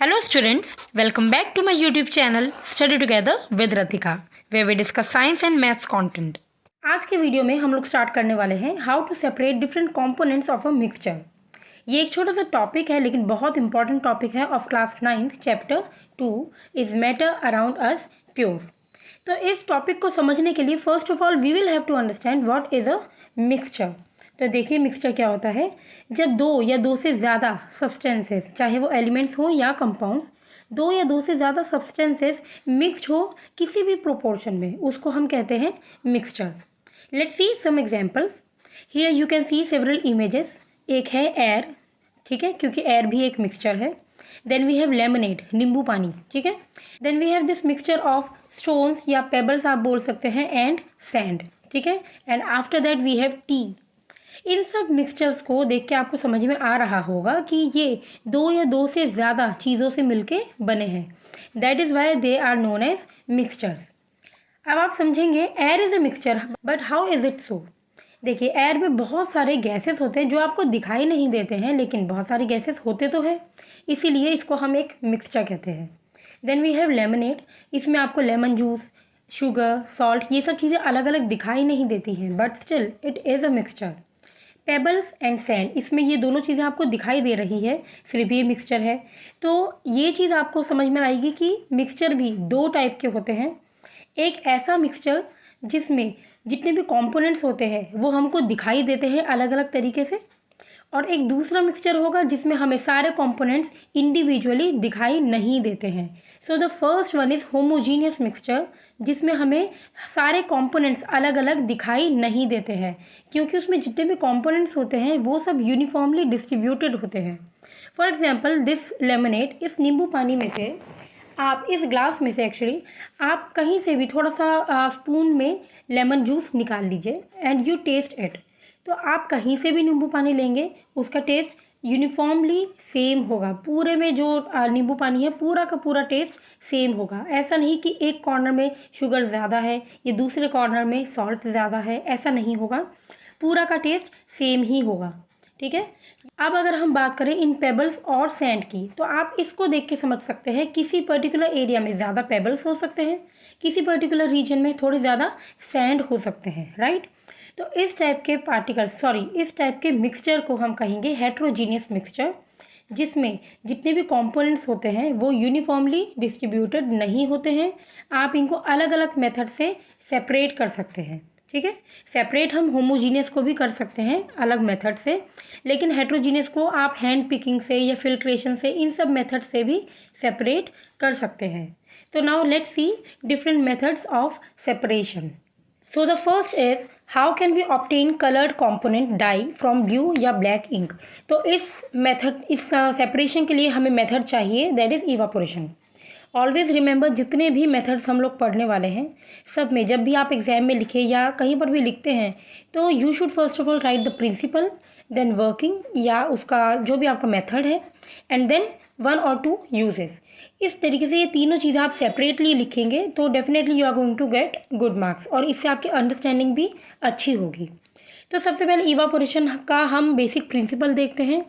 Hello students, welcome back to my YouTube channel Study Together with Ratika, where we discuss science and maths content. आज के video में हम लोग start करने वाले हैं how to separate different components of a mixture. ये एक छोटा सा टॉपिक है लेकिन बहुत इंपॉर्टेंट टॉपिक है of class 9th chapter 2 is matter around us pure. तो इस टॉपिक को समझने के लिए first of all we will have to understand what is a mixture. तो देखिए मिक्सचर क्या होता है, जब दो या दो से ज़्यादा सब्सटेंसेस, चाहे वो एलिमेंट्स हो या कंपाउंड्स, दो या दो से ज़्यादा सब्सटेंसेस मिक्स्ड हो किसी भी प्रोपोर्शन में, उसको हम कहते हैं mixture. Let's see some examples. Here you can see several images. एक है एयर, ठीक है, क्योंकि एयर भी एक मिक्सचर है। देन वी हैव लेमनेड, नींबू पानी, ठीक है। Then we have this mixture of stones या पेबल्स आप बोल सकते हैं एंड सैंड, ठीक है। And after that we have tea. इन सब मिक्सचर्स को देख के आपको समझ में आ रहा होगा कि ये दो या दो से ज़्यादा चीज़ों से मिलके बने हैं। That is why they are known as mixtures. अब आप समझेंगे air is a mixture, but how is it so. देखिए एयर में बहुत सारे गैसेस होते हैं जो आपको दिखाई नहीं देते हैं, लेकिन बहुत सारे गैसेस होते तो हैं, इसीलिए इसको हम एक मिक्सचर कहते हैं। Then we have lemonade. इसमें आपको लेमन जूस, शुगर, सॉल्ट, ये सब चीज़ें अलग अलग दिखाई नहीं देती हैं, but still it is a mixture. Pebbles and sand, इसमें ये दोनों चीज़ें आपको दिखाई दे रही है, फिर भी ये मिक्सचर है। तो ये चीज़ आपको समझ में आएगी कि मिक्सचर भी दो टाइप के होते हैं। एक ऐसा मिक्सचर जिसमें जितने भी कंपोनेंट्स होते हैं वो हमको दिखाई देते हैं अलग अलग तरीके से, और एक दूसरा मिक्सचर होगा जिसमें हमें सारे कंपोनेंट्स इंडिविजुअली दिखाई नहीं देते हैं। So the first one is homogeneous mixture, जिसमें हमें सारे कंपोनेंट्स अलग अलग दिखाई नहीं देते हैं, क्योंकि उसमें जितने भी कंपोनेंट्स होते हैं वो सब यूनिफॉर्मली डिस्ट्रीब्यूटेड होते हैं। फॉर एग्जांपल दिस लेमनेड, इस नींबू पानी में से आप, इस ग्लास में से एक्चुअली आप कहीं से भी थोड़ा सा स्पून में लेमन जूस निकाल लीजिए एंड यू टेस्ट इट। तो आप कहीं से भी नींबू पानी लेंगे, उसका टेस्ट यूनिफॉर्मली सेम होगा। पूरे में जो नींबू पानी है पूरा का पूरा टेस्ट सेम होगा। ऐसा नहीं कि एक कॉर्नर में शुगर ज़्यादा है या दूसरे कॉर्नर में सॉल्ट ज़्यादा है, ऐसा नहीं होगा, पूरा का टेस्ट सेम ही होगा, ठीक है। अब अगर हम बात करें इन पेबल्स और सैंड की, तो आप इसको देख के समझ सकते हैं किसी पर्टिकुलर एरिया में ज़्यादा पेबल्स हो सकते हैं, किसी पर्टिकुलर रीजन में थोड़े ज़्यादा सैंड हो सकते हैं, राइट। तो इस टाइप के इस टाइप के मिक्सचर को हम कहेंगे हेट्रोजीनियस मिक्सचर, जिसमें जितने भी कंपोनेंट्स होते हैं वो यूनिफॉर्मली डिस्ट्रीब्यूटेड नहीं होते हैं। आप इनको अलग अलग मेथड से सेपरेट कर सकते हैं, ठीक है। सेपरेट हम होमोजीनियस को भी कर सकते हैं अलग मेथड से, लेकिन हेट्रोजीनियस को आप हैंड पिकिंग से या फिल्ट्रेशन से, इन सब मेथड से भी सेपरेट कर सकते हैं। तो now let's see different methods of separation. So the first is how can we obtain colored component dye from blue या black ink। तो इस सेपरेशन के लिए हमें मेथड चाहिए, that is evaporation. Always remember, जितने भी मेथड्स हम लोग पढ़ने वाले हैं सब में, जब भी आप एग्जाम में लिखे या कहीं पर भी लिखते हैं, तो you should first of all write the principle, then working या उसका जो भी आपका मेथड है, एंड देन 1 or 2 यूजेस। इस तरीके से ये तीनों चीज़ें आप सेपरेटली लिखेंगे तो definitely you are going to get good marks, और इससे आपकी अंडरस्टैंडिंग भी अच्छी होगी। तो सबसे पहले इवापोरेशन का हम बेसिक प्रिंसिपल देखते हैं।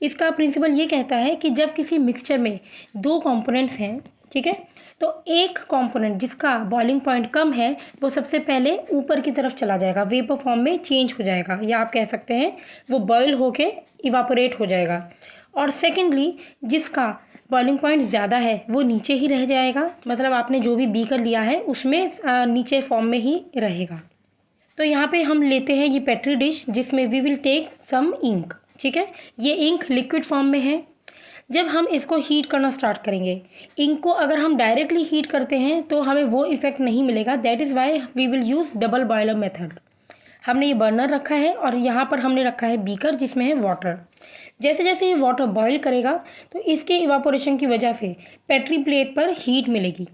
इसका प्रिंसिपल ये कहता है कि जब किसी मिक्सचर में दो कंपोनेंट्स हैं, ठीक है, तो एक कंपोनेंट जिसका बॉइलिंग पॉइंट कम है वो सबसे पहले ऊपर की तरफ चला जाएगा, वेपर फॉर्म में चेंज हो जाएगा, या आप कह सकते हैं वो बॉयल होके इवापोरेट हो जाएगा। और सेकेंडली जिसका बॉइलिंग पॉइंट ज़्यादा है वो नीचे ही रह जाएगा, मतलब आपने जो भी बीकर लिया है उसमें नीचे फॉर्म में ही रहेगा। तो यहाँ पे हम लेते हैं ये पेट्री डिश, जिसमें we will take some ink, ठीक है। ये इंक लिक्विड फॉर्म में है। जब हम इसको हीट करना स्टार्ट करेंगे, इंक को अगर हम डायरेक्टली हीट करते हैं तो हमें वो इफेक्ट नहीं मिलेगा, that is why we will use double boiler method. हमने ये बर्नर रखा है और यहाँ पर हमने रखा है बीकर जिसमें है वाटर। जैसे जैसे ये वाटर बॉईल करेगा तो इसके इवापोरेशन की वजह से पेट्री प्लेट पर हीट मिलेगी।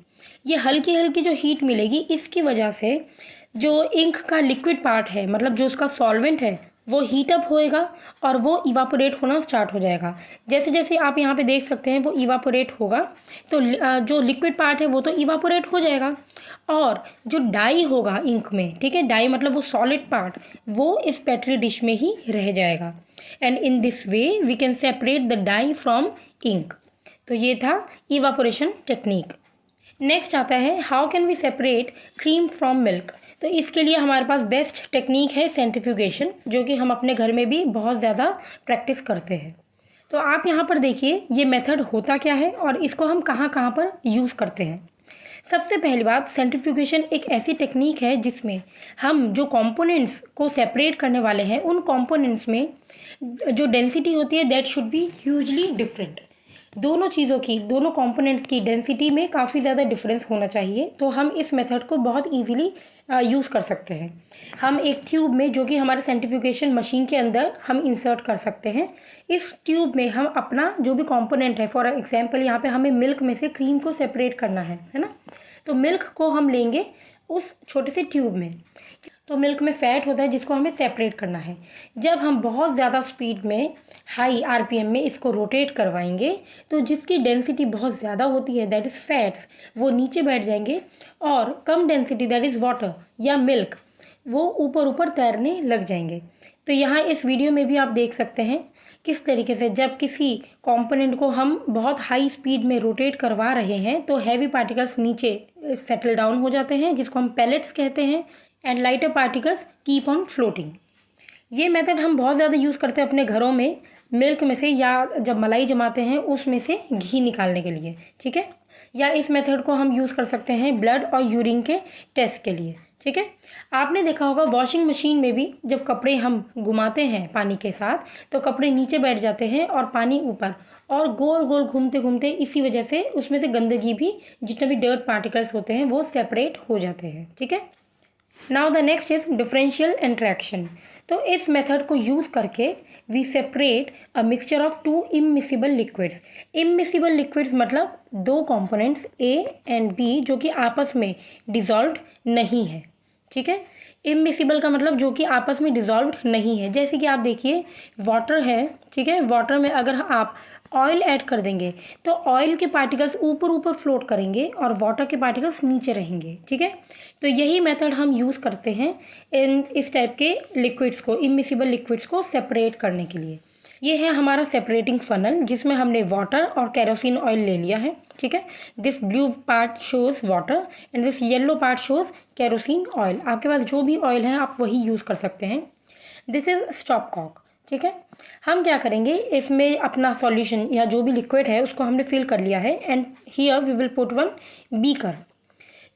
ये हल्की हल्की जो हीट मिलेगी, इसकी वजह से जो इंक का लिक्विड पार्ट है, मतलब जो उसका सॉल्वेंट है, वो हीट अप होएगा और वो इवापोरेट होना स्टार्ट हो जाएगा। जैसे जैसे आप यहाँ पे देख सकते हैं वो इवापोरेट होगा, तो जो लिक्विड पार्ट है वो तो इवापोरेट हो जाएगा, और जो डाई होगा इंक में, ठीक है, डाई मतलब वो सॉलिड पार्ट, वो इस पेट्री डिश में ही रह जाएगा। And in this way we can separate the dye from ink. तो ये था इवापोरेशन टेक्निक। नेक्स्ट आता है how can we separate cream from milk. तो इसके लिए हमारे पास बेस्ट टेक्निक है सेंट्रीफ्यूगेशन, जो कि हम अपने घर में भी बहुत ज़्यादा प्रैक्टिस करते हैं। तो आप यहाँ पर देखिए ये मेथड होता क्या है और इसको हम कहाँ कहाँ पर यूज़ करते हैं। सबसे पहली बात, सेंट्रीफ्यूगेशन एक ऐसी टेक्निक है जिसमें हम जो कंपोनेंट्स को सेपरेट करने वाले हैं उन कंपोनेंट्स में जो डेंसिटी होती है that should be hugely different. दोनों चीज़ों की, दोनों कंपोनेंट्स की डेंसिटी में काफ़ी ज़्यादा डिफरेंस होना चाहिए। तो हम इस मेथड को बहुत ईजीली यूज़ कर सकते हैं। हम एक ट्यूब में, जो कि हमारे सेंट्रीफ्यूगेशन मशीन के अंदर हम इंसर्ट कर सकते हैं, इस ट्यूब में हम अपना जो भी कंपोनेंट है, फॉर एग्जांपल यहाँ पे हमें मिल्क में से क्रीम को सेपरेट करना है ना। तो मिल्क को हम लेंगे उस छोटे से ट्यूब में। तो मिल्क में फ़ैट होता है जिसको हमें सेपरेट करना है। जब हम बहुत ज़्यादा स्पीड में, हाई आरपीएम में इसको रोटेट करवाएंगे तो जिसकी डेंसिटी बहुत ज़्यादा होती है दैट इज़ फैट्स, वो नीचे बैठ जाएंगे और कम डेंसिटी दैट इज़ वाटर या मिल्क, वो ऊपर ऊपर तैरने लग जाएंगे। तो यहाँ इस वीडियो में भी आप देख सकते हैं किस तरीके से जब किसी कंपोनेंट को हम बहुत हाई स्पीड में रोटेट करवा रहे हैं तो हैवी पार्टिकल्स नीचे सेटल डाउन हो जाते हैं, जिसको हम पैलेट्स कहते हैं, and lighter particles keep on floating. ये मेथड हम बहुत ज़्यादा यूज़ करते हैं अपने घरों में, मिल्क में से या जब मलाई जमाते हैं उसमें से घी निकालने के लिए, ठीक है। या इस मेथड को हम यूज़ कर सकते हैं ब्लड और यूरिन के टेस्ट के लिए, ठीक है। आपने देखा होगा वॉशिंग मशीन में भी जब कपड़े हम घुमाते हैं पानी के साथ तो कपड़े नीचे बैठ जाते हैं और पानी ऊपर, और गोल गोल घूमते घूमते इसी वजह से उसमें से गंदगी भी, जितने भी डर्ट पार्टिकल्स होते हैं वो सेपरेट हो जाते हैं, ठीक है। Now the next is differential interaction. तो इस मेथड को यूज़ करके we separate a mixture of two immiscible liquids. Immiscible liquids मतलब दो कंपोनेंट्स ए एंड बी जो कि आपस में डिज़ोल्व नहीं है, ठीक है। इमिसिबल का मतलब जो कि आपस में डिज़ोल्व नहीं है। जैसे कि आप देखिए वाटर है, ठीक है, वाटर में अगर आप ऑयल ऐड कर देंगे तो ऑयल के पार्टिकल्स ऊपर ऊपर फ्लोट करेंगे और वाटर के पार्टिकल्स नीचे रहेंगे, ठीक है। तो यही मेथड हम यूज़ करते हैं इस टाइप के लिक्विड्स को, इमिसिबल लिक्विड्स को सेपरेट करने के लिए। ये है हमारा सेपरेटिंग फनल जिसमें हमने वाटर और केरोसिन ऑयल ले लिया है, ठीक है। This blue part shows water and this yellow part shows kerosene oil. आपके पास जो भी ऑयल है आप वही यूज़ कर सकते हैं। दिस इज़ स्टॉप कॉक, ठीक है। हम क्या करेंगे, इसमें अपना सॉल्यूशन या जो भी लिक्विड है उसको हमने फिल कर लिया है and here we will put one beaker.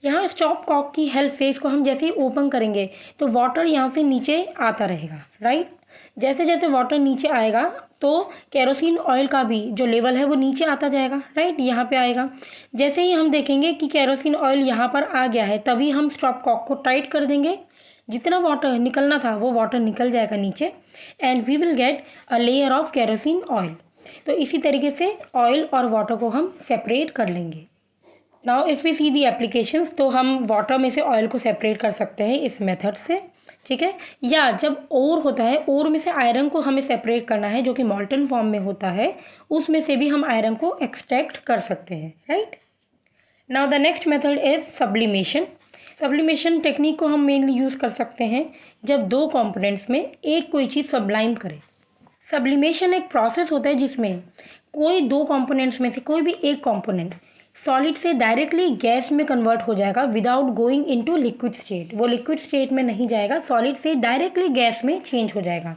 यहाँ स्टॉप कॉक की हेल्प से इसको हम जैसे ही ओपन करेंगे तो वाटर यहाँ से नीचे आता रहेगा, राइट। जैसे जैसे वाटर नीचे आएगा तो केरोसिन ऑयल का भी जो लेवल है वो नीचे आता जाएगा, राइट, यहाँ पे आएगा। जैसे ही हम देखेंगे कि केरोसिन ऑयल यहाँ पर आ गया है तभी हम स्टॉप कॉक को टाइट कर देंगे। जितना वाटर निकलना था वो वाटर निकल जाएगा नीचे and we will get a layer of kerosene oil. तो इसी तरीके से ऑयल और वाटर को हम सेपरेट कर लेंगे। Now if we see the applications, तो हम वाटर में से ऑयल को सेपरेट कर सकते हैं इस मेथड से, ठीक है। या जब ओर होता है, ओर में से आयरन को हमें सेपरेट करना है जो कि मॉल्टन फॉर्म में होता है, उसमें से भी हम आयरन को एक्सट्रैक्ट कर सकते हैं, right. Now the next method is sublimation. Sublimation technique को हम मेनली यूज़ कर सकते हैं जब दो कंपोनेंट्स में एक कोई चीज़ सब्लाइम करे। सब्लिमेशन एक प्रोसेस होता है जिसमें कोई दो कंपोनेंट्स में से कोई भी एक कंपोनेंट सॉलिड से डायरेक्टली गैस में कन्वर्ट हो जाएगा without going into liquid state. वो लिक्विड स्टेट में नहीं जाएगा, सॉलिड से डायरेक्टली गैस में चेंज हो जाएगा।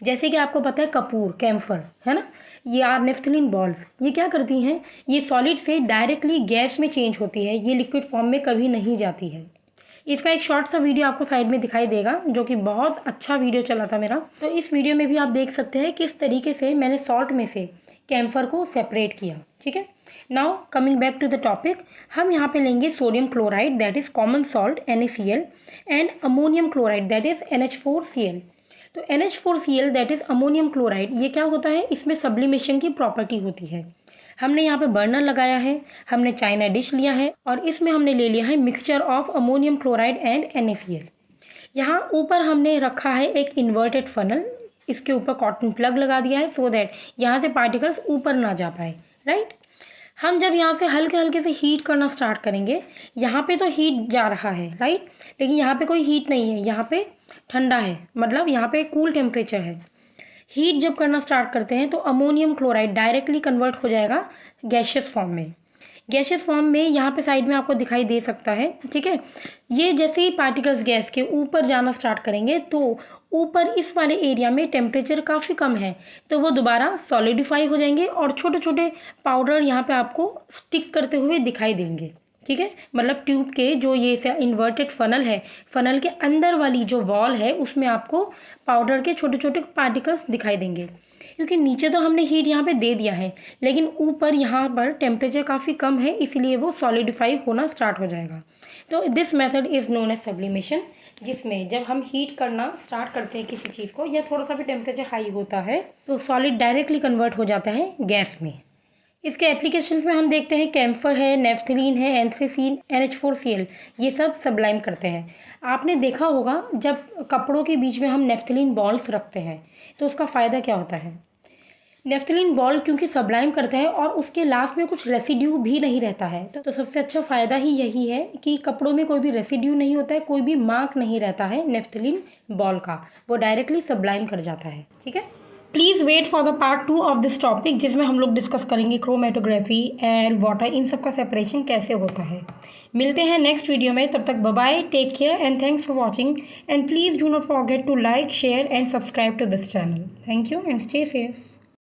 जैसे कि आपको पता है कपूर, कैम्फर, है ना, ये आर नेफ्थलीन बॉल्स, ये क्या करती हैं, ये सॉलिड से डायरेक्टली गैस में चेंज होती है, ये लिक्विड फॉर्म में कभी नहीं जाती है। इसका एक शॉर्ट सा वीडियो आपको साइड में दिखाई देगा जो कि बहुत अच्छा वीडियो चला था मेरा। तो इस वीडियो में भी आप देख सकते हैं किस तरीके से मैंने सॉल्ट में से कैम्फर को सेपरेट किया, ठीक है। Now coming back to the topic, हम यहाँ पे लेंगे sodium chloride that is common salt NaCl and ammonium chloride that is NH4Cl। तो NH4Cl that is ammonium chloride, ये क्या होता है, इसमें सब्लिमेशन की प्रॉपर्टी होती है। हमने यहाँ पे बर्नर लगाया है, हमने चाइना डिश लिया है और इसमें हमने ले लिया है mixture of ammonium chloride and NaCl। यहाँ ऊपर हमने रखा है एक इन्वर्टेड फनल, इसके ऊपर कॉटन प्लग लगा दिया है सो दैट यहाँ से पार्टिकल्स ऊपर ना जा पाए, राइट। हम जब यहाँ से हल्के हल्के से हीट करना स्टार्ट करेंगे, यहाँ पे तो हीट जा रहा है, राइट, लेकिन यहाँ पे कोई हीट नहीं है, यहाँ पे ठंडा है, मतलब यहाँ पे कूल टेम्परेचर है। हीट जब करना स्टार्ट करते हैं तो अमोनियम क्लोराइड डायरेक्टली कन्वर्ट हो जाएगा गैशियस फॉर्म में। गैशियस फॉर्म में यहाँ पे साइड में आपको दिखाई दे सकता है, ठीक है। ये जैसे ही पार्टिकल्स गैस के ऊपर जाना स्टार्ट करेंगे तो ऊपर इस वाले एरिया में टेम्परेचर काफ़ी कम है, तो वो दोबारा सॉलिडिफाई हो जाएंगे और छोटे छोटे पाउडर यहाँ पे आपको स्टिक करते हुए दिखाई देंगे, ठीक है। मतलब ट्यूब के जो ये से इन्वर्टेड फनल है, फनल के अंदर वाली जो वॉल है उसमें आपको पाउडर के छोटे छोटे पार्टिकल्स दिखाई देंगे। क्योंकि नीचे तो हमने हीट यहाँ पे दे दिया है, लेकिन ऊपर यहाँ पर टेम्परेचर काफ़ी कम है, इसलिए वो सॉलिडिफाई होना स्टार्ट हो जाएगा। तो this method is known as sublimation, जिसमें जब हम हीट करना स्टार्ट करते हैं किसी चीज़ को या थोड़ा सा भी टेम्परेचर हाई होता है तो सॉलिड डायरेक्टली कन्वर्ट हो जाता है गैस में। इसके एप्लीकेशंस में हम देखते हैं कैम्फर है, नेफ्थलीन है, एंथ्रेसीन, NH4Cl, ये सब सब्लाइम करते हैं। आपने देखा होगा जब कपड़ों के बीच में हम नेफ्थलीन बॉल्स रखते हैं तो उसका फ़ायदा क्या होता है। नेफ्थलीन बॉल क्योंकि सब्लाइम करता है और उसके लास्ट में कुछ रेसिड्यू भी नहीं रहता है, तो सबसे अच्छा फ़ायदा ही यही है कि कपड़ों में कोई भी रेसिड्यू नहीं होता है, कोई भी मार्क नहीं रहता है नेफ्थलीन बॉल का, वो डायरेक्टली सब्लाइम कर जाता है, ठीक है। Please wait for the part 2 of this topic, जिसमें हम लोग डिस्कस करेंगे क्रोमेटोग्राफी, एयर, वाटर, इन सब का सेपरेशन कैसे होता है। मिलते हैं नेक्स्ट वीडियो में, तब तक bye bye, take care and thanks for watching and please do not forget to like, share and subscribe to this channel. Thank you and stay safe.